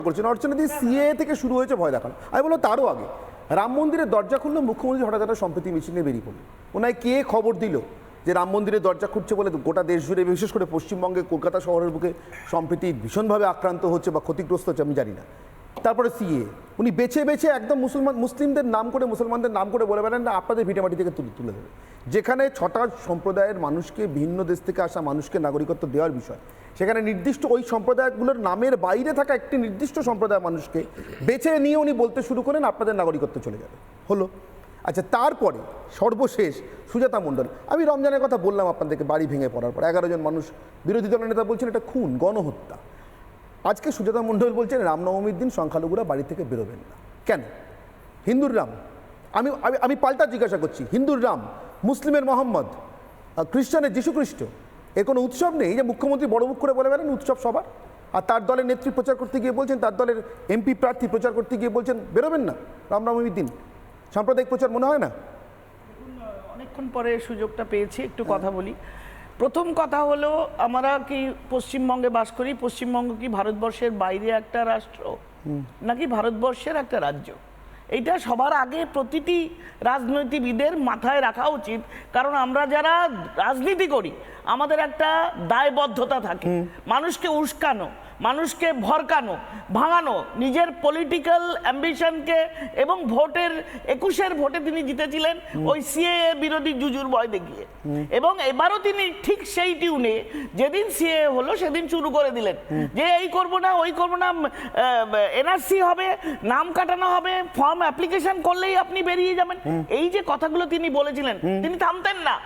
করছেন অর্চনাদি সিএ থেকে শুরু হয়েছে ভয় দেখানো। আমি বলবো তারও আগে রাম মন্দিরের দরজা খুললো, মুখ্যমন্ত্রী হঠাৎ একটা সম্প্রীতি মিছিল নিয়ে বেরিয়ে পড়লো। ওনায় কে খবর দিল যে রাম মন্দিরের দরজা খুঁজছে বলে গোটা দেশ জুড়ে, বিশেষ করে পশ্চিমবঙ্গে কলকাতা শহরের বুকে সম্প্রীতি ভীষণভাবে আক্রান্ত হচ্ছে বা ক্ষতিগ্রস্ত হচ্ছে, আমি জানি না। তারপরে সিএ উনি বেছে বেছে একদম মুসলিমদের নাম করে, মুসলমানদের নাম করে বলে বেড়ান না আপনাদের ভিটেমাটি থেকে তুলে দেবে, যেখানে 6টা সম্প্রদায়ের মানুষকে, ভিন্ন দেশ থেকে আসা মানুষকে নাগরিকত্ব দেওয়ার বিষয়, সেখানে নির্দিষ্ট ওই সম্প্রদায়গুলোর নামের বাইরে থাকা একটি নির্দিষ্ট সম্প্রদায়ের মানুষকে বেছে নিয়ে উনি বলতে শুরু করেন আপনাদের নাগরিকত্ব চলে যাবে। হলো। আচ্ছা, তারপরে সর্বশেষ সুজাতা মণ্ডল, আমি রমজানের কথা বললাম আপনাদেরকে, বাড়ি ভেঙে পড়ার পর 11 জন মানুষ, বিরোধী দলের নেতা বলছেন এটা খুন, গণহত্যা। আজকে সুজাতা মণ্ডল বলছেন রামনবমীর দিন সংখ্যালঘুরা বাড়ি থেকে বেরোবেন না। কেন? হিন্দুর রাম, আমি আমি পাল্টা জিজ্ঞাসা করছি, হিন্দুর রাম, মুসলিমের মোহাম্মদ, খ্রিস্টানের যীশুখ্রিস্ট, এর কোনো উৎসব নেই যে মুখ্যমন্ত্রী বড় মুখ করে বলে বেড়ান উৎসব সবার, আর তার দলের নেত্রী প্রচার করতে গিয়ে বলছেন, তার দলের এমপি প্রার্থী প্রচার করতে গিয়ে বলছেন বেরোবেন না রামনবমীর দিন? সাম্প্রদায়িক প্রচার মনে হয় না? অনেকক্ষণ পরে সুযোগটা পেয়েছি, একটু কথা বলি। প্রথম কথা হলো, আমরা কি পশ্চিমবঙ্গে বাস করি? পশ্চিমবঙ্গ কি ভারতবর্ষের বাইরে একটা রাষ্ট্র নাকি ভারতবর্ষের একটা রাজ্য? এইটা সবার আগে প্রতিটি রাজনীতিবিদের মাথায় রাখা উচিত, কারণ আমরা যারা রাজনীতি করি আমাদের একটা দায়বদ্ধতা থাকে মানুষকে উস্কানো, মানুষকে ভরকানো, ভাঙানো, নিজের পলিটিক্যাল অ্যাম্বিশনকে। এবং ভোটের 21-এর ভোটে তিনি জিতেছিলেন ওই সিএএ বিরোধী জুজুর ভয় দেখিয়ে, এবং এবারও তিনি ঠিক সেই টিউনে যেদিন সিএএ হলো সেদিন শুরু করে দিলেন যে এই করব না, ওই করব না, এনআরসি হবে, নাম কাটানো হবে, ফর্ম অ্যাপ্লিকেশন করলেই আপনি বেরিয়ে যাবেন। এই যে কথাগুলো তিনি বলেছিলেন, তিনি থামতেন না।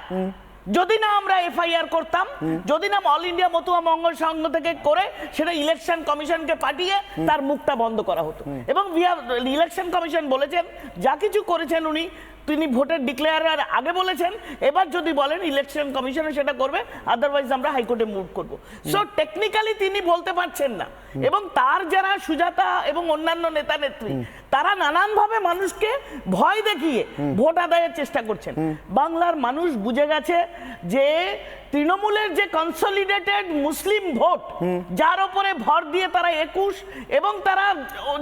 যদি না আমরা এফআইআর করতাম, যদি না অল ইন্ডিয়া মতুয়া মঙ্গল সংঘ থেকে করে সেটা ইলেকশন কমিশনকে পাঠিয়ে তার মুখটা বন্ধ করা হতো। এবং ইলেকশন কমিশন বলেছেন যা কিছু করেছেন উনি, তিনি ভোটের ডিক্লেয়ারের আগে বলেছেন, এবার যদি বলেন ইলেকশন কমিশনে সেটা করবে, আদারওয়াইজ আমরা হাইকোর্টে মুভ করব। সো টেকনিক্যালি তিনি বলতে পারছেন না। এবং তার যারা সুজাতা এবং অন্যান্য নেতা নেত্রী, তারা নানানভাবে মানুষকে ভয় দেখিয়ে ভোট আদায়ের চেষ্টা করছেন। বাংলার মানুষ বুঝে গেছে যে তৃণমূলের যে কনসলিডেটেড মুসলিম ভোট, যার উপরে ভর দিয়ে তারা 21 এবং তারা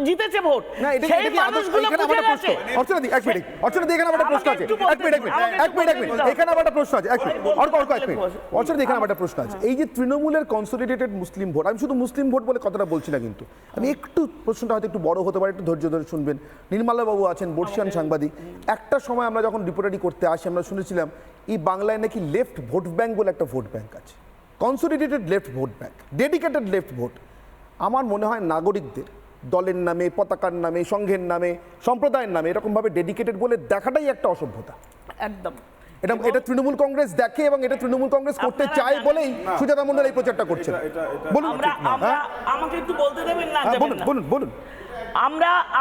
জিতেছে ভোট, সেই মানুষগুলো বুঝে গেছে। অর্চনাদি এক মিনিট, অর্চনাদি এখানে একটা প্রশ্ন আছে, এক মিনিট এখানে একটা প্রশ্ন আছে, এক মিনিট অর্চনাদি এখানে একটা প্রশ্ন আছে। এই যে তৃণমূলের কনসলিডেটেড মুসলিম ভোট, আমি শুধু মুসলিম ভোট বলে কথাটা বলছি না, কিন্তু আমি একটু প্রশ্নটা হয়তো একটু বড় হতে পারে, একটু ধৈর্য ধরে শুনবেন। নির্মলা বাবু আছেন, বর্ষিয়ান সাংবাদিক। একটা সময় আমরা যখন রিপোর্টারি করতে আসি আমরা শুনেছিলাম এই বাংলায় নাকি লেফট ভোট ব্যাংক বলে একটা ভোট ব্যাংক আছে, consolidated left vote bank, dedicated left vote. আমার মনে হয় নাগরিকদের দলের নামে, পতাকার নামে, সংঘের নামে, সম্প্রদায়ের নামে এরকমভাবে ডেডিকেটেড বলে দেখাটাই একটা অসভ্যতা। একদম এটা তৃণমূল কংগ্রেস দেখে এবং এটা তৃণমূল কংগ্রেস করতে চায় বলেই সুজাতা মণ্ডল এই প্রচারটা করছেন। বলুন, আমাকে একটু বলতে দেবেন না? বলুন বলুন।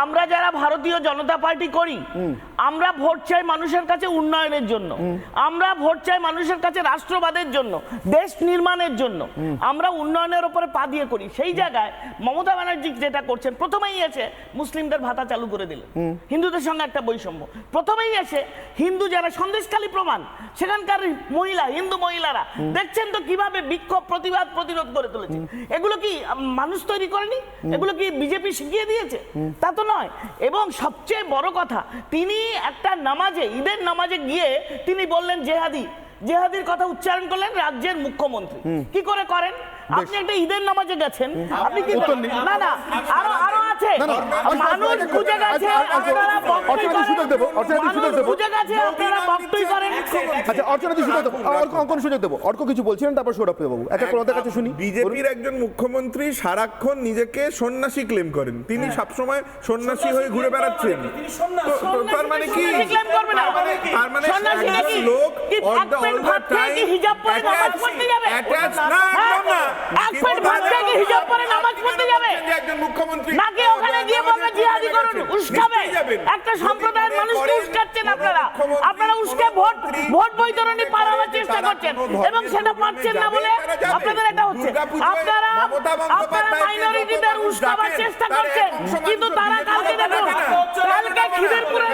আমরা যারা ভারতীয় জনতা পার্টি করি, আমরা ভোট চাই মানুষের কাছে উন্নয়নের জন্য, আমরা ভোট চাই মানুষের কাছে রাষ্ট্রবাদের জন্য, দেশ নির্মাণের জন্য। আমরা উন্নয়নের উপরে পা দিয়ে করি। সেই জায়গায় মমতা ব্যানার্জি যেটা করছেন, প্রথমেই এসে মুসলিমদের ভাতা চালু করে দিলেন, হিন্দুদের সঙ্গে একটা বৈষম্য। প্রথমেই এসে হিন্দু যারা সন্দেশখালী প্রমাণ, সেখানকার মহিলা, হিন্দু মহিলারা দেখছেন তো কিভাবে বিক্ষোভ, প্রতিবাদ, প্রতিরোধ করে তুলেছে। এগুলো কি মানুষ তৈরি করেনি? এগুলো কি বিজেপি শিখিয়ে দিয়েছে? তা তো নয়। এবং সবচেয়ে বড় কথা, তিনি একটা নামাজে, ঈদের নামাজে গিয়ে তিনি বললেন জেহাদি, জেহাদির কথা উচ্চারণ করলেন রাজ্যের মুখ্যমন্ত্রী। কি করে করেন? আপনি একটা ঈদের নামাজে গেছেন, আপনি কি না না আরো আছে, মানুষ বুঝে গেছে আপনারা বক্তব্য করেন। আচ্ছা, অর্চনাদি সুযোগ দেবো, অঙ্কন সুযোগ দেবো। অর্ক কিছু বলছিলেন, তারপর সৌরভ বাবু একটা কোনদের কাছে শুনি। বিজেপির একজন মুখ্যমন্ত্রী সারাক্ষণ নিজেকে সন্ন্যাসী ক্লেম করেন, তিনি সবসময় সন্ন্যাসী হয়ে ঘুরে বেড়াচ্ছেন। তার মানে কি? তার মানে একজন লোক হিজাব পরে নামাজ পড়তে যাবে? এক পেট ভাত খেয়ে হিজাব পরে নামাজ পড়তে যাবে? একজন মুখ্যমন্ত্রী নাকি ওখানে গিয়ে বলবে জিহাদি করুন, উস্কাবে? একটা সম্প্রদায়ের মানুষকে উস্কাচ্ছেন আপনারা। আপনারা উস্কে ভোট বৈতরণী পাওয়ার চেষ্টা করছেন এবং সেটা পাচ্ছেন না বলে আপনাদের এটা হচ্ছে। আপনারা মাইনরিটিদের উস্কাবার চেষ্টা করছেন, কিন্তু তারা কালকে দেখুন, কালকে খিদিরপুরে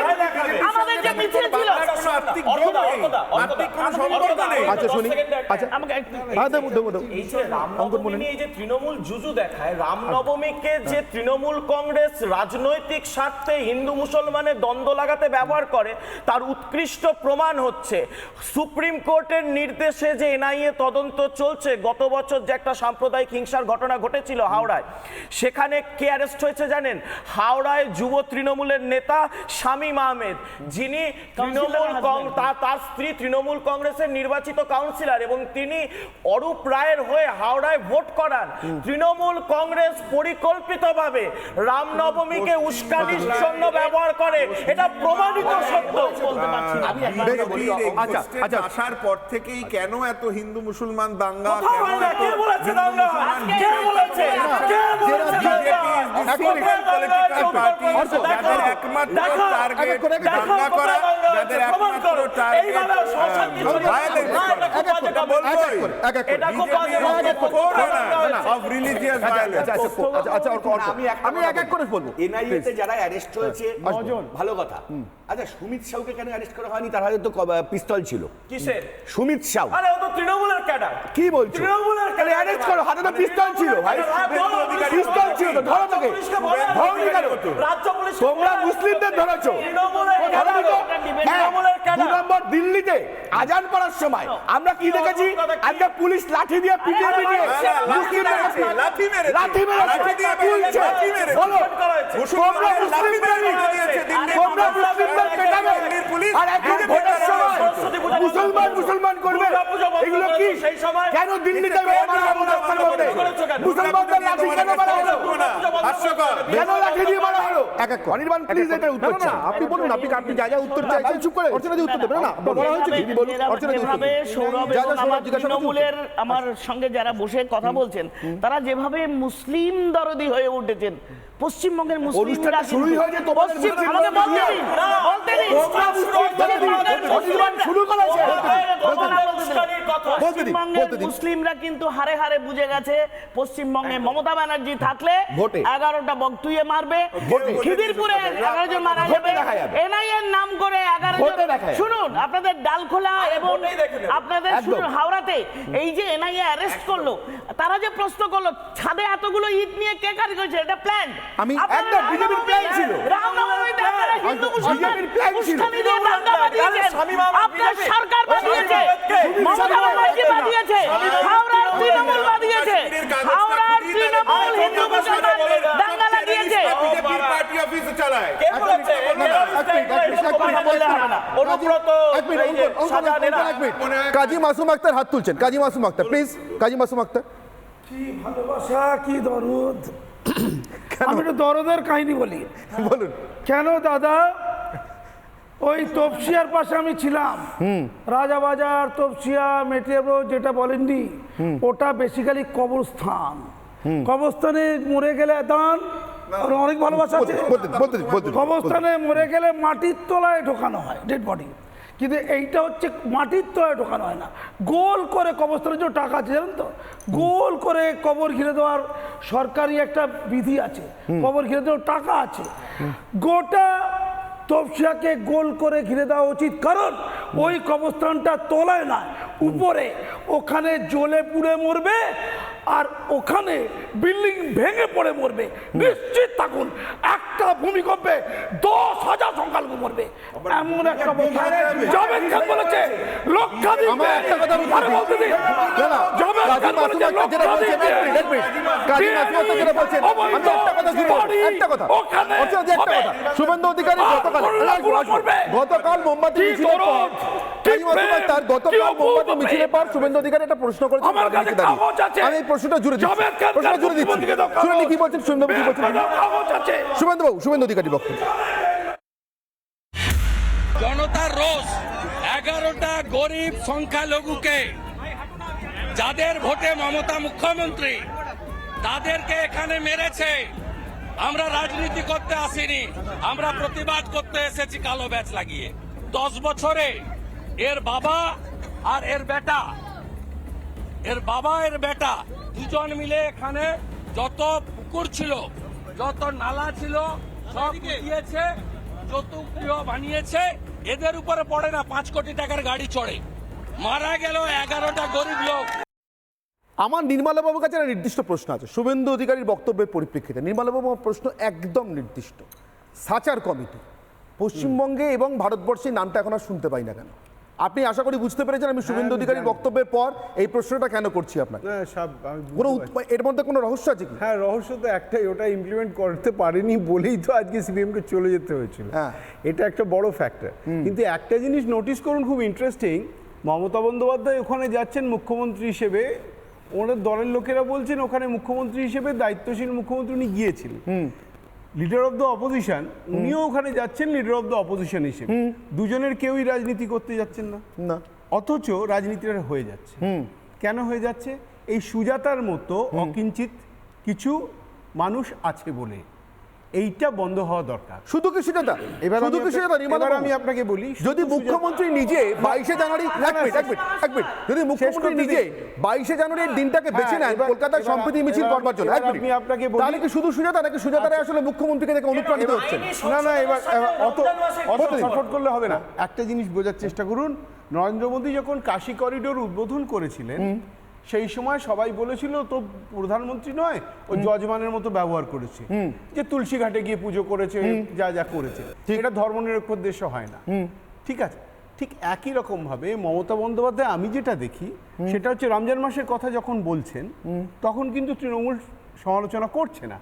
আমাদের যে মিছিল ছিল আচ্ছা শুনি, আচ্ছা আমাকে হ্যাঁ দেবো দেবো দেবো এই যে রামনবমী নিয়ে যে তৃণমূল জুজু দেখায়, রামনবমীকে যে তৃণমূল কংগ্রেস রাজনৈতিক স্বার্থে হিন্দু মুসলমানের দ্বন্দ্ব লাগাতে ব্যবহার করে, তার উৎকৃষ্ট প্রমাণ হচ্ছে সুপ্রিম কোর্টের নির্দেশে যে এনআইএ তদন্ত চলছে। গত বছর যে একটা সাম্প্রদায়িক হিংসার ঘটনা ঘটেছিল হাওড়ায়, সেখানে কে অ্যারেস্ট হয়েছে জানেন? হাওড়ায় যুব তৃণমূলের নেতা শামীম আহমেদ, যিনি তার স্ত্রী তৃণমূল কংগ্রেসের নির্বাচিত কাউন্সিলর, এবং তিনি অরূপ রায়ের হয়ে হাওড়ায় ভোট করান। তৃণমূল কংগ্রেস পরিকল্পিতভাবে রামনবমীকে উস্কানির জন্য ব্যবহার করে, এটা প্রমাণিত সত্য। আচ্ছা, আচ্ছা। আসার পর থেকেই কেন এত হিন্দু মুসলমান দাঙ্গা, কোথাও হয় না, কে বলেছে দাঙ্গা? কে বলেছে? কে বলেছে দাঙ্গা? যাদের একমাত্র টার্গেট দাঙ্গা করা, যাদের একমাত্র টার্গেট ভায়োলেন্স করা, এটা খুব বাজে অফ রিলিজিয়াস ভায়োলেন্স। আচ্ছা আমি এক এক করে বলবো। এনআইএতে যারা অ্যারেস্ট হয়েছে ভালো কথা। আচ্ছা, সুমিত সাউকে কেন অ্যারেস্ট করা হয়নি? তার হাতে তো পিস্তল ছিল। কিসের? সুমিত সাউ। আরে ও তো তৃণমূলের ক্যাডার। কি বলছো? তৃণমূলের তাহলে অ্যারেস্ট করো, হাতে তো পিস্তল ছিল ভাই। পিস্তল ছিল তো, ধরো তোকে। ধরনি কেন? রাজ্য পুলিশ তোমরা মুসলিমদের ধরেছো। তৃণমূলের ক্যাডার। তৃণমূলের ক্যাডার। 2 নম্বর দিল্লিতে আজান পড়ার সময় আমরা কি দেখেছি? আজকে পুলিশ লাঠি দিয়ে পিটিয়ে পিটিয়ে মুসলিমদের লাঠি মেরেছে, লাঠি মেরেছে, তুলছে। বলো, তোমরা মুসলিমদের তোমরা মুসলিমদের পেটাবে, আর এখন ভোটের সময় মুসলমান করবে। এগুলো কি? কেন দিল্লিতে মুসলমানদের লাঠি কেন মারা হলো? কেন লাঠি দিয়ে মারা হলো? এক এক করে। অনির্বাণ প্লিজ এটা উত্তর না, চাই। আপনি বলুন, আপনি যা যা উত্তর চাইছেন চুপ করে অর্চনা দিয়ে উত্তর দেবেন না, বলা হয়েছে কি বলুন, অর্চনা দিয়ে উত্তর যেভাবে দেবেন। সৌরভ যা এবং যা আমার সৌরভ জিজ্ঞাসা করছেন তৃণমূলের আমার সঙ্গে যারা বসে কথা বলছেন, তারা যেভাবে মুসলিম দরদি হয়ে উঠেছেন, পশ্চিমবঙ্গের মুসলিমরা অনুষ্ঠানটা শুরুই হয়েছে তোমাদের মুসলিম আমাকে বলতে দরদি দিন, দিয়ে। বলতে দিন। তোমরা মুসলিম দরদি, অনির্বাণ শুরু করেছে। পশ্চিমবঙ্গের মুসলিমরা কিন্তু হারে হারে বুঝে গেছে, পশ্চিমবঙ্গে মমতা ব্যানার্জি থাকলে ভোটে 11টা বক্তুয়ে মারবে, খিদিরপুরে 11 জন মারা যাবে, এনআইএর নাম করে 11 ভোটে জন। দেখা যাবে। শুনুন, আপনাদের ডালখোলা এবং ভোটেই দেখে নেবে। আপনাদের একদম। শুনুন, হাওড়াতে এই যে এনআইএ অ্যারেস্ট করলো, Tara যে প্রশ্ন করলো ছাদে এতগুলো ইট নিয়ে কে কাজ করেছে, এটা প্ল্যান। আমি একদম বিজেপির প্ল্যান ছিল। রামনবমীতে আপনারা হিন্দু মুসলমান বিজেপির প্ল্যান ছিল। উস্কানি দিয়ে দাঙ্গা বাঁধিয়েছেন। আপনার সরকার বাঁধিয়েছে, মমতা ব্যানার্জি বাঁধিয়েছে, হাওড়ার তৃণমূল বাঁধিয়েছে, হাওড়ার তৃণমূল হিন্দু মুসলমান দাঙ্গা লাগিয়েছে। বিজেপির পার্টি অফিসে চালায়। কে বলেছে? কথা বললে হবে না। অনুব্রত এই যে শাহজাহানেরা কাজী মাসুম আক্তার হাত তুলছেন। কাজী মাসুম আক্তার প্লিজ, কাজী মাসুম আক্তার। কি ভালোবাসা, কি দরদ। আমি একটু দরদের কাহিনী বলি। বলুন। কেন দাদা, ওই তপসিয়ার পাশে আমি ছিলাম, রাজাবাজার, তপসিয়া, মেটিয়াবো যেটা বলেননি, ওটা বেসিক্যালি কবরস্থান। কবরস্থানে মরে গেলে দান, অনেক ভালোবাসা আছে। বলতে কবরস্থানে মরে গেলে মাটির তলায় ঢোকানো হয় ডেড বডি, কিন্তু এইটা হচ্ছে মাটির তলায় ঢোকানো হয় না, গোল করে কবরস্থানের জন্য টাকা আছে জানেন তো, গোল করে কবর ঘিরে দেওয়ার সরকারি একটা বিধি আছে, কবর ঘিরে দেওয়ার টাকা আছে। গোটা তপসিয়াকে গোল করে ঘিরে দেওয়া উচিত, কারণ ওই কবরস্থানটা তলায় না, উপরে, ওখানে জ্বলে পুড়ে মরবে আর ওখানে বিল্ডিং ভেঙে পড়ে মরবে। নিশ্চিত থাকুন, একটা ভূমিকম্পে 10,000 সংখ্যালঘু মরবে। এমন একটা জাভেদ খান বলেছে লক্ষাধিক। আমার একটা কথা বলতে দিন। জাভেদ খান বলেছে লক্ষাধিক। শুভেন্দু অধিকারী গতকাল মোমবাতি মিছিলের পর শুভেন্দু অধিকারী একটা প্রশ্ন করেছেন। আমি এই প্রশ্নটা জুড়ে দিচ্ছি, শুনে কি বলছেন শুভেন্দু বাবু, শুভেন্দু অধিকারী বক্তব্য। জনতার রোষ, 11টা গরিব সংখ্যালঘুকে যাদের ভোটে মমতা মুখ্যমন্ত্রী, তাদেরকে এখানে মেরেছে। আমরা রাজনীতি করতে আসিনি, আমরা প্রতিবাদ করতে এসেছি কালো ব্যাচ লাগিয়ে। 10 বছরে এর বাবা আর এর বেটা, দুজন মিলে এখানে যত পুকুর ছিল, যত নালা ছিল সব দিয়েছে, যৌতুক বানিয়েছে, এদের উপরে পড়ে না 5 কোটি টাকার গাড়ি চড়ে মারা গেল 11টা গরিব লোক। আমার নির্মলাবাবুর কাছে একটা নির্দিষ্ট প্রশ্ন আছে শুভেন্দু অধিকারীর বক্তব্যের পরিপ্রেক্ষিতে। নির্মলাবাবুর প্রশ্ন একদম নির্দিষ্ট। সাচার কমিটি পশ্চিমবঙ্গে এবং ভারতবর্ষের নামটা এখন আর শুনতে পাই না কেন? আপনি আশা করি বুঝতে পেরেছেন আমি শুভেন্দু অধিকারীর বক্তব্যের পর এই প্রশ্নটা কেন করছি আপনাকে। কোনো এর মধ্যে কোনো রহস্য আছে কি? হ্যাঁ, রহস্য তো একটাই, ওটা ইমপ্লিমেন্ট করতে পারেনি বলেই তো আজকে সিপিএমকে চলে যেতে হয়েছিল। হ্যাঁ। এটা একটা বড় ফ্যাক্টর। কিন্তু একটা জিনিস নোটিস করুন, খুব ইন্টারেস্টিং, মমতা বন্দ্যোপাধ্যায় ওখানে যাচ্ছেন মুখ্যমন্ত্রী হিসেবে, ওনার দলের লোকেরা বলছেন ওখানে মুখ্যমন্ত্রী হিসেবে দায়িত্বশীল মুখ্যমন্ত্রী উনি গিয়েছিলেন। লিডার অফ দ্য অপোজিশন উনিও ওখানে যাচ্ছেন লিডার অফ দ্য অপোজিশন হিসেবে, দুজনের কেউই রাজনীতি করতে যাচ্ছেন না, অথচ রাজনীতিটা হয়ে যাচ্ছে। কেন হয়ে যাচ্ছে? এই সুজাতার মতো অকিঞ্চিত কিছু মানুষ আছে বলে। এইটা বন্ধ হওয়া দরকার। শুধু কি সুজাতা? এবার আমি আপনাকে বলি, যদি মুখ্যমন্ত্রী নিজে 22শে জানুয়ারি যদি মুখ্যমন্ত্রী নিজে 22শে জানুয়ারির দিনটাকে বেছে নেন কলকাতায় সম্প্রীতি মিছিল করবার জন্য, তাহলে কি শুধু সুজাতা নাকি সুজাতারা আসলে মুখ্যমন্ত্রীকে দেখে অনুপ্রাণিত হচ্ছেন? না, এবার অত সাপোর্ট করলে হবে না। একটা জিনিস বোঝার চেষ্টা করুন, নরেন্দ্র মোদী যখন কাশী করিডোর উদ্বোধন করেছিলেন সেই সময় সবাই বলেছিল তো প্রধানমন্ত্রী নয়, ও যজমানের মতো ব্যবহার করেছে, যে তুলসী ঘাটে গিয়ে পুজো করেছে, যা যা করেছে, এটা ধর্মনিরপেক্ষ দেশে হয় না। ঠিক আছে, ঠিক একই রকম ভাবে মমতা বন্দ্যোপাধ্যায় আমি যেটা দেখি সেটা হচ্ছে রমজান মাসের কথা যখন বলছেন তখন কিন্তু তৃণমূল সমালোচনা করছে না।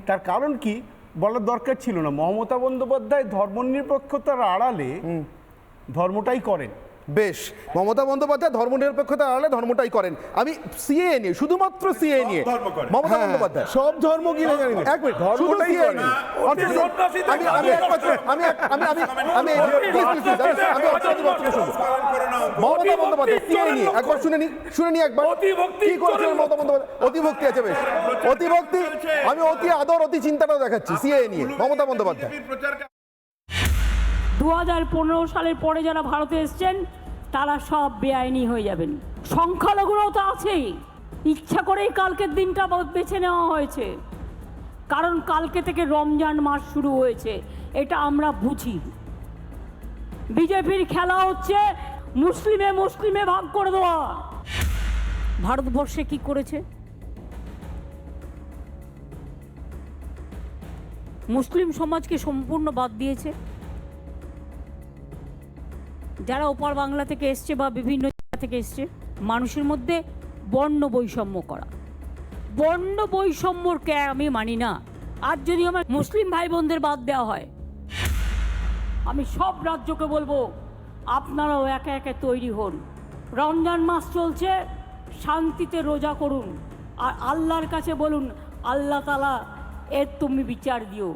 তার কারণ কি বলার দরকার ছিল না। মমতা বন্দ্যোপাধ্যায় ধর্মনিরপেক্ষতার আড়ালে ধর্মটাই করেন। বেশ, মমতা বন্দ্যোপাধ্যায় ধর্মনিরপেক্ষতার আড়ালে ধর্মটাই করেন। আমি সিএ নিয়ে, শুধুমাত্র সিএ নিয়ে মমতা বন্দ্যোপাধ্যায় সব ধর্ম কিনে জানি না, এক মিনিট, শুধু CA নিয়ে। মমতা বন্দ্যোপাধ্যায় সিএ নিয়ে একবার শুনে নি একবার কি করেছিলেন মমতা বন্দ্যোপাধ্যায়। অতিভক্তি আছে, বেশ অতিভক্তি, আমি অতি আদর অতি চিন্তাটাও দেখাচ্ছি সিএ নিয়ে মমতা বন্দ্যোপাধ্যায়। 2015 সালের পরে যারা ভারতে এসছেন তারা সব বেআইনি হয়ে যাবেন। সংখ্যালঘুরাও তো আছেই, ইচ্ছা করেই কালকের দিনটা বেছে নেওয়া হয়েছে, কারণ কালকে থেকে রমজান মাস শুরু হয়েছে, এটা আমরা বুঝি। বিজেপির খেলা হচ্ছে মুসলিমে ভাগ করে দেওয়া। ভারতবর্ষে কি করেছে? মুসলিম সমাজকে সম্পূর্ণ বাদ দিয়েছে। যারা ওপার বাংলা থেকে এসছে বা বিভিন্ন জায়গা থেকে এসছে, মানুষের মধ্যে বর্ণ বৈষম্য করা। বর্ণ বৈষম্যকে আমি মানি না। আর যদি আমার মুসলিম ভাই বোনদের বাদ দেওয়া হয়, আমি সব রাজ্যকে বলবো আপনারাও একে একে তৈরি হন। রমজান মাস চলছে, শান্তিতে রোজা করুন আর আল্লাহর কাছে বলুন, আল্লাহ তাআলা এর তুমি বিচার দিও।